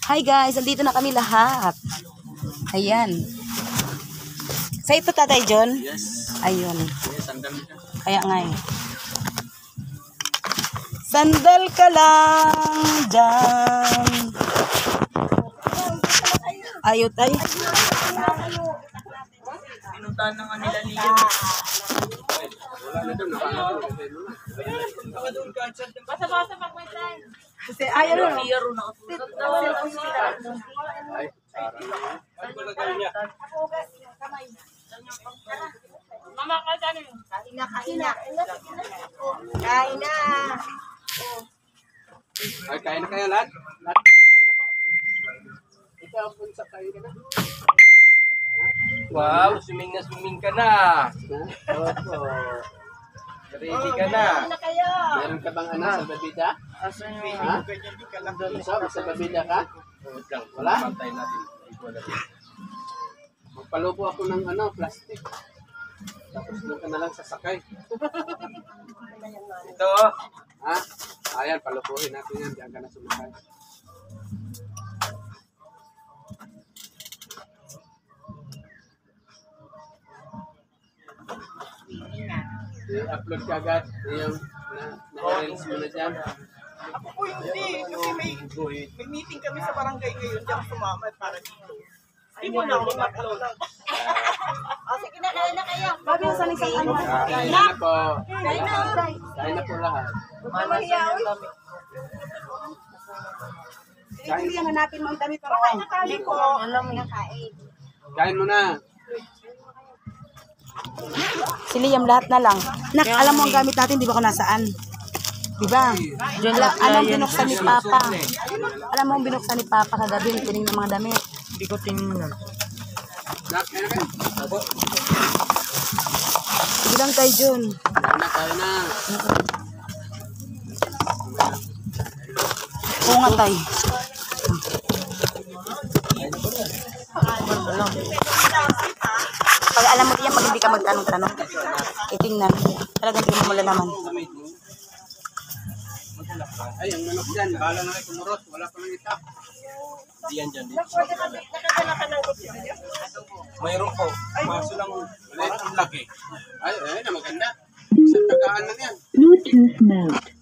Hi guys, andito na kami lahat. Ayan. Sa ito Tatay John? Yes. Ayun. Yes, sandal ka. Kaya nga eh. Sandal ka lang dyan. Ayaw tayo. Pinuntahan na nga nila niya. Wala na doon, basa-basa pagkwentan. Kasi ayaw na. Hiyaro na ako. Ay, Mama, kain na. Kain na. Kain na. Ay, kain na kaya lahat? Lahat kain na po. Ikaw, punsa kain ka na. Wow, swimming na swimming ka na. Opo. Ready ka na. Meron ka bang anak sa babida? Asan yung Ha? ganyan di ka lang Sa babida ka? Wala? Pantay natin. Magpalupo ako ng plastic. Tapos doon ka na lang sasakay. Ito. Ha? Ayan, palupuhin natin yan. Diyan ka na sumakay. I-upload ka agad yung na-reels mo na dyan. Ako po hindi, kasi may meeting kami sa barangay ngayon, diyan sumama para dito. Hindi mo na ako mag-upload. Sige na, kain na kayo. Babi yung salisang ano. Kain na po. Kain na. Kain na po lahat. Hindi yung hanapin mo ang damit para kain. Hindi ko alam na kain. Kain mo na. Si Liam lahat na lang. Nak, alam mo ang gamit natin, di ba kung nasaan? Di ba? Alam binuksan ni Papa. Alam mo ang binuksan ni Papa kagabi, tining ng mga damit. Hindi ko tingnan. Kain na kayo. Opo. Sige lang tayo, Jun. Kain na. Oo nga tayo. Pag alam mo yan, pag hindi ka magtanong-tanong, itingnan. Talagang tingnan mo lang naman. Ay, ang manok dyan. Bahala na kayo kumurot. Wala pa lang itak. Diyan dyan. Nakadala ka ng kopya niya? Mayroon po. Maso lang. Wala yung laki. Ay, na maganda. Sa tagaan na yan. Bluetooth mode.